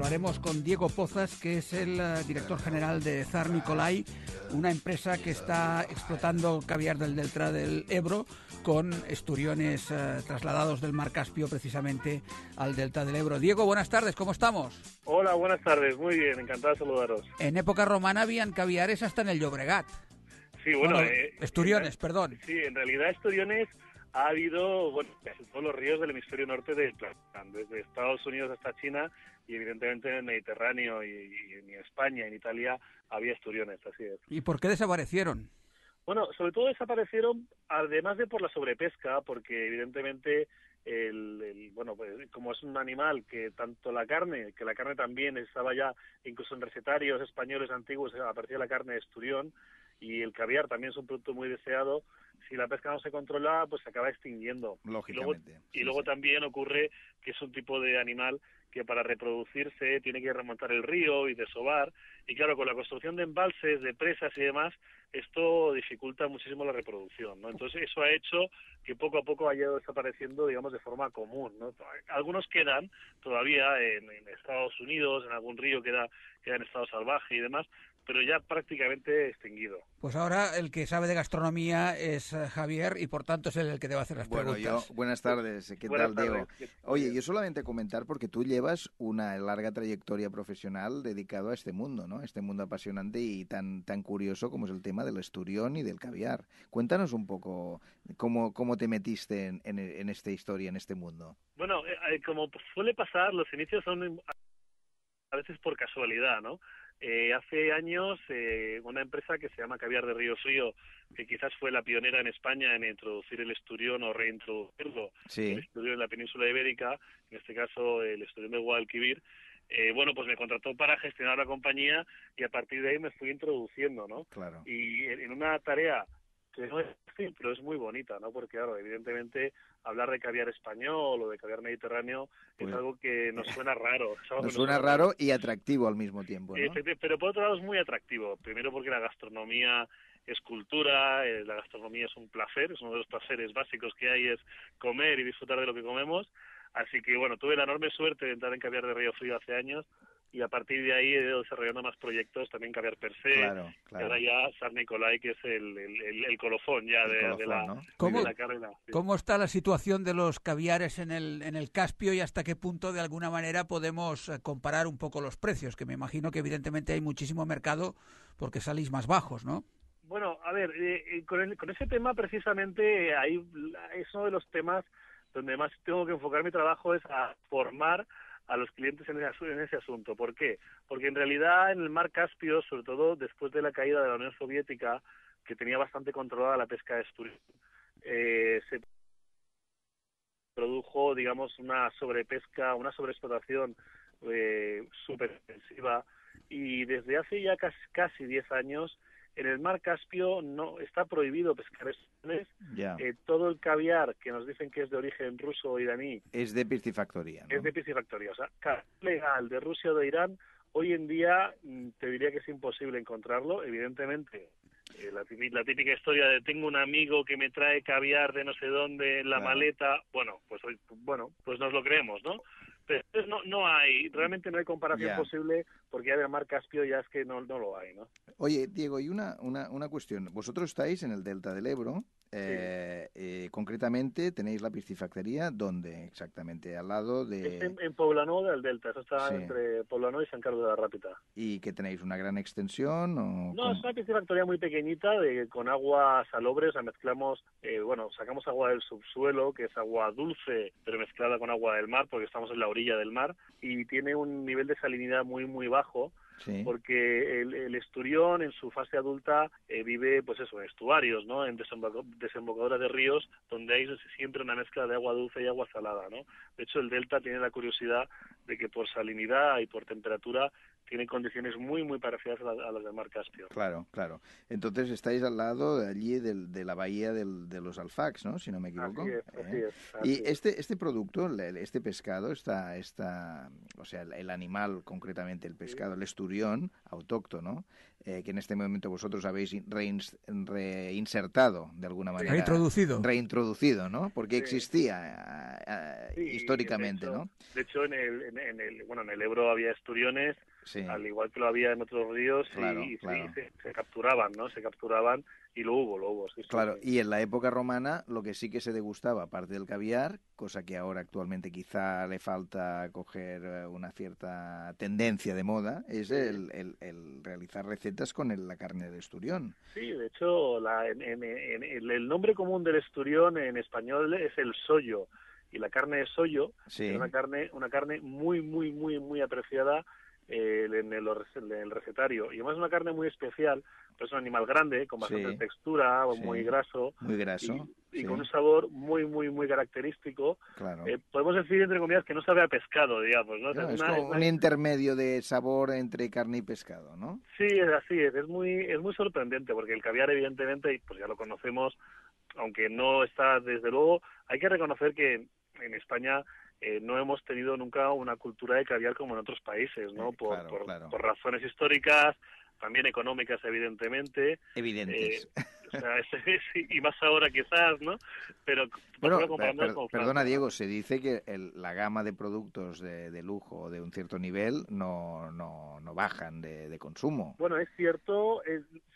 Hablaremos con Diego Pozas, que es el director general de Tsar Nicolai, una empresa que está explotando caviar del delta del Ebro con esturiones trasladados del mar Caspio precisamente al delta del Ebro. Diego, buenas tardes, ¿cómo estamos? Hola, buenas tardes, muy bien, encantado de saludaros. En época romana habían caviares hasta en el Llobregat. Sí, bueno, esturiones, perdón. Sí, en realidad esturiones ha habido, bueno, casi todos los ríos del hemisferio norte del planeta, desde Estados Unidos hasta China y evidentemente en el Mediterráneo y en España, en Italia, había esturiones, así es. ¿Y por qué desaparecieron? Bueno, sobre todo desaparecieron, además de por la sobrepesca, porque evidentemente bueno, pues como es un animal que tanto la carne también estaba ya, incluso en recetarios españoles antiguos aparecía la carne de esturión, y el caviar también es un producto muy deseado. Si la pesca no se controla, pues se acaba extinguiendo. Lógicamente. Y luego también ocurre que es un tipo de animal que para reproducirse tiene que remontar el río y desovar, y claro, con la construcción de embalses, de presas y demás, esto dificulta muchísimo la reproducción, ¿no? Entonces eso ha hecho que poco a poco haya ido desapareciendo, digamos, de forma común, ¿no? Algunos quedan todavía en Estados Unidos, en algún río queda en estado salvaje y demás, pero ya prácticamente extinguido. Pues ahora el que sabe de gastronomía es Javier y por tanto es él el que debe hacer las preguntas. Buenas tardes, ¿qué Buenas tal, tardes. Diego? Oye, yo solamente comentar porque tú llevas una larga trayectoria profesional dedicado a este mundo, ¿no? Este mundo apasionante y tan curioso como es el tema del esturión y del caviar. Cuéntanos un poco cómo te metiste en esta historia, en este mundo. Bueno, como suele pasar, los inicios son a veces por casualidad, ¿no? Hace años una empresa que se llama Caviar de Río Frío, que quizás fue la pionera en España en introducir el esturión o reintroducirlo, Sí. el esturión en la península ibérica, en este caso el esturión de Guadalquivir, bueno, pues me contrató para gestionar la compañía y a partir de ahí me fui introduciendo, ¿no? Claro. Y en una tarea que no es fácil, pero es muy bonita, ¿no? Porque, claro, evidentemente hablar de caviar español o de caviar mediterráneo Pues, es algo que nos suena raro. Nos suena raro y atractivo al mismo tiempo, ¿no? Pero por otro lado es muy atractivo. Primero porque la gastronomía es cultura, la gastronomía es un placer, es uno de los placeres básicos que hay, es comer y disfrutar de lo que comemos. Así que, bueno, tuve la enorme suerte de entrar en Caviar de Río Frío hace años y a partir de ahí he ido desarrollando más proyectos, también Caviar per se, Claro. y ahora ya Tsar Nicolai, que es el colofón ya de la carrera. Sí. ¿Cómo está la situación de los caviares en el Caspio y hasta qué punto de alguna manera podemos comparar un poco los precios? Que me imagino que evidentemente hay muchísimo mercado porque salís más bajos, ¿no? Bueno, a ver, con ese tema precisamente ahí es uno de los temas donde más tengo que enfocar mi trabajo, es a formar a los clientes en ese asunto. ¿Por qué? Porque en realidad en el mar Caspio, sobre todo después de la caída de la Unión Soviética, que tenía bastante controlada la pesca de esturión, se produjo, digamos, una sobrepesca, una sobreexplotación súper intensiva, y desde hace ya casi 10 años en el mar Caspio no está prohibido pescar esturiones. Todo el caviar que nos dicen que es de origen ruso o iraní es de piscifactoría, ¿no? Es de piscifactoría. O sea, caviar legal de Rusia o de Irán, hoy en día te diría que es imposible encontrarlo. Evidentemente, la típica historia de tengo un amigo que me trae caviar de no sé dónde en la maleta, bueno, pues nos lo creemos, ¿no? Pero realmente no hay comparación posible, porque ya del mar Caspio ya es que no lo hay, ¿no? Oye, Diego, y una cuestión. Vosotros estáis en el delta del Ebro, concretamente tenéis la piscifactoría, ¿dónde exactamente? Al lado de... En Poblenou del delta, eso está entre Poblenou y San Carlos de la Rápita. ¿Y que tenéis una gran extensión? No, es una piscifactoría muy pequeñita, con agua salobre, o sea, mezclamos, sacamos agua del subsuelo, que es agua dulce, pero mezclada con agua del mar, porque estamos en la orilla del mar, y tiene un nivel de salinidad muy, muy bajo, porque el esturión en su fase adulta vive, pues eso, en estuarios, ¿no? En desembocaduras de ríos, donde hay siempre una mezcla de agua dulce y agua salada, ¿no? De hecho, el delta tiene la curiosidad de que por salinidad y por temperatura tiene condiciones muy, muy parecidas a las del mar Caspio. Claro, claro. Entonces estáis al lado de allí de la bahía de los Alfacs, ¿no? Si no me equivoco. Así es. Y este producto, este pescado, o sea, el animal, concretamente el pescado, el esturión autóctono, que en este momento vosotros habéis reinsertado de alguna manera. Reintroducido, ¿no? Porque existía históricamente, de hecho, ¿no? De hecho, en el Ebro había esturiones, Sí. al igual que lo había en otros ríos, Claro, y claro. se capturaban, ¿no? Se capturaban y lo hubo, sí. Claro, y en la época romana lo que sí que se degustaba, aparte del caviar, cosa que ahora actualmente quizá le falta coger una cierta tendencia de moda, es el realizar recetas con la carne de esturión. Sí, de hecho, el nombre común del esturión en español es el sollo, y la carne de sollo es una carne muy, muy, muy, muy apreciada en el recetario, y además es una carne muy especial, pero es un animal grande, con bastante textura, muy graso, y con un sabor muy, muy, muy característico. Claro. Podemos decir, entre comillas, que no sabe a pescado, digamos, ¿no? Es como un intermedio de sabor entre carne y pescado, ¿no? Sí, así es muy sorprendente, porque el caviar, evidentemente, pues ya lo conocemos, aunque no está, desde luego, hay que reconocer que en España no hemos tenido nunca una cultura de caviar como en otros países, ¿no? Por razones históricas, también económicas, evidentemente. Evidentes. Y más ahora quizás, ¿no? Pero bueno, perdona, Diego, se dice que la gama de productos de lujo de un cierto nivel no bajan de consumo. Bueno, es cierto,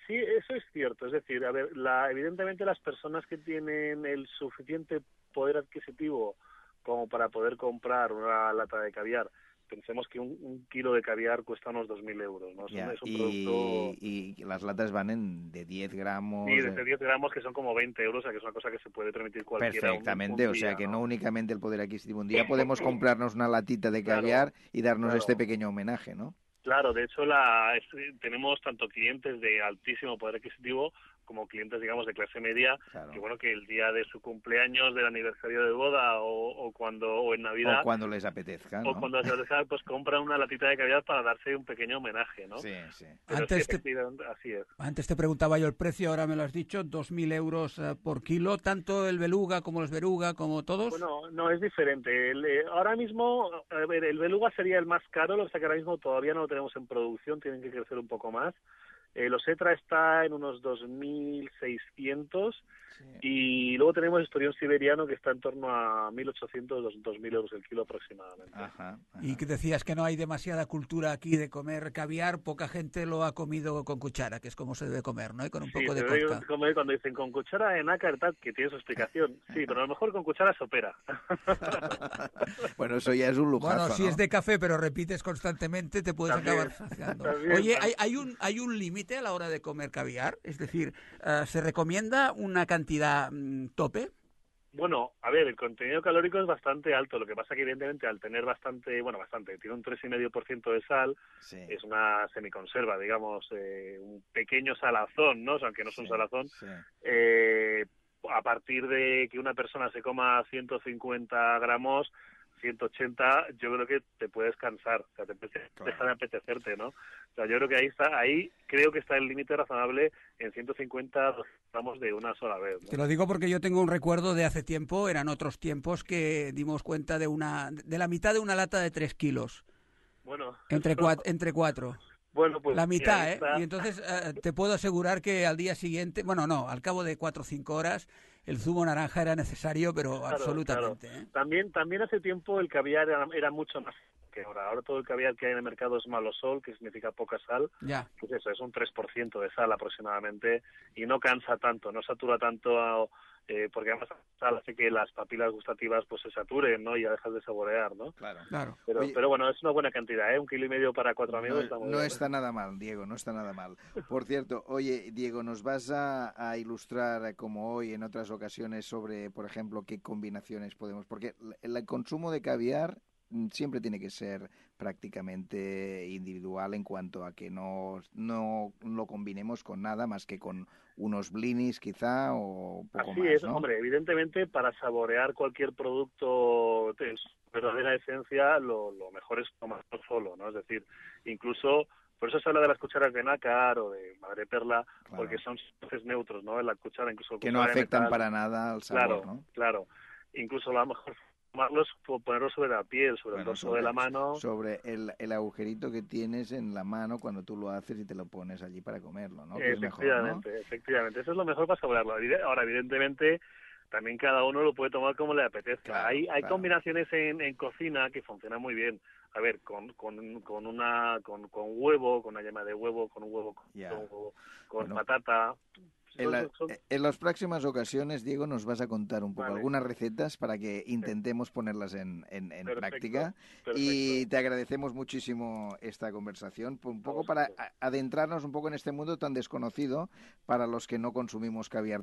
sí, eso es cierto. Es decir, a ver, evidentemente las personas que tienen el suficiente poder adquisitivo como para poder comprar una lata de caviar, pensemos que un kilo de caviar cuesta unos 2.000 euros, ¿no? Ya, es un producto... y las latas van de 10 gramos... Sí, de 10 gramos, que son como 20 euros, o sea que es una cosa que se puede permitir cualquiera. Perfectamente, un día, o sea que ¿no? no únicamente el poder adquisitivo. Un día podemos comprarnos una latita de caviar y darnos este pequeño homenaje, ¿no? Claro, de hecho tenemos tanto clientes de altísimo poder adquisitivo como clientes, digamos, de clase media, que bueno, que el día de su cumpleaños, del aniversario de boda o en Navidad... O cuando les apetezca, ¿no? O cuando les apetezca, pues compran una latita de caviar para darse un pequeño homenaje, ¿no? Sí. Pero así es. Antes te preguntaba yo el precio, ahora me lo has dicho, 2.000 euros por kilo, tanto el beluga como los veruga, como todos. Bueno, no, es diferente. Ahora mismo, a ver, el beluga sería el más caro, lo que pasa que ahora mismo todavía no lo tenemos en producción, tienen que crecer un poco más. Los Etra está en unos 2.600 y luego tenemos el esturión siberiano que está en torno a 1.800, 2.000 euros el kilo aproximadamente. Ajá. Y que decías que no hay demasiada cultura aquí de comer caviar, poca gente lo ha comido con cuchara, que es como se debe comer, ¿no? Y con un poco de coca. Comer cuando dicen con cuchara en nácar, que tiene su explicación. Sí, pero a lo mejor con cuchara sopera. Bueno, eso ya es un lujazo, bueno, si ¿no? es de café, pero repites constantemente, te puedes acabar saciando. Oye, ¿hay un límite a la hora de comer caviar? Es decir, ¿se recomienda una cantidad tope? Bueno, a ver, el contenido calórico es bastante alto, lo que pasa que evidentemente al tener tiene un 3,5% de sal, es una semiconserva, digamos, un pequeño salazón, ¿no? O sea, aunque no es un salazón, a partir de que una persona se coma 150 gramos, 180, yo creo que te puedes cansar, o sea, te deja de apetecerte, ¿no? O sea, yo creo que ahí creo que está el límite razonable en 150 gramos de una sola vez, ¿no? Te lo digo porque yo tengo un recuerdo de hace tiempo, eran otros tiempos, que dimos cuenta de la mitad de una lata de 3 kilos. Bueno. Entre cuatro. Bueno, pues... La mitad, ¿eh? Y entonces te puedo asegurar que al día siguiente, al cabo de 4 o 5 horas, el zumo naranja era necesario, pero claro, absolutamente. Claro. También hace tiempo el caviar era mucho más que ahora. Ahora todo el caviar que hay en el mercado es malo sol, que significa poca sal. Ya. Pues eso, es un 3% de sal aproximadamente y no cansa tanto, no satura tanto, porque además la sal hace que las papilas gustativas pues se saturen, ¿no? Y ya dejas de saborear, ¿no? Claro. Pero bueno, es una buena cantidad, ¿eh? 1,5 kilos para 4 amigos está muy bien. No está nada mal, Diego, no está nada mal. Por cierto, oye, Diego, ¿nos vas a ilustrar, como hoy en otras ocasiones, sobre, por ejemplo, qué combinaciones podemos...? Porque el consumo de caviar siempre tiene que ser prácticamente individual en cuanto a que no lo combinemos con nada más que con unos blinis quizá o poco Así más, es, ¿no? Hombre, evidentemente para saborear cualquier producto verdadera esencia, lo mejor es tomarlo solo, ¿no? Es decir, incluso, por eso se habla de las cucharas de nácar o de madreperla, Claro. porque son sabores neutros, ¿no? En la cuchara, incluso que no cuchara de afectan metal, para nada al sabor, claro, ¿no? claro. Incluso a lo mejor tomarlos, ponerlos sobre la piel, sobre el Bueno, dorso de la mano. sobre el agujerito que tienes en la mano cuando tú lo haces y te lo pones allí para comerlo, ¿no? Que es mejor, ¿no? Efectivamente. Eso es lo mejor para saborearlo. Ahora, evidentemente, también cada uno lo puede tomar como le apetezca. Claro, Hay claro. combinaciones en cocina que funcionan muy bien. A ver, con huevo, con una yema de huevo, con un huevo, Ya. con Bueno, patata. En las próximas ocasiones, Diego, nos vas a contar un poco Vale. algunas recetas para que intentemos ponerlas en Perfecto, práctica. perfecto. Y te agradecemos muchísimo esta conversación, un poco para adentrarnos un poco en este mundo tan desconocido para los que no consumimos caviar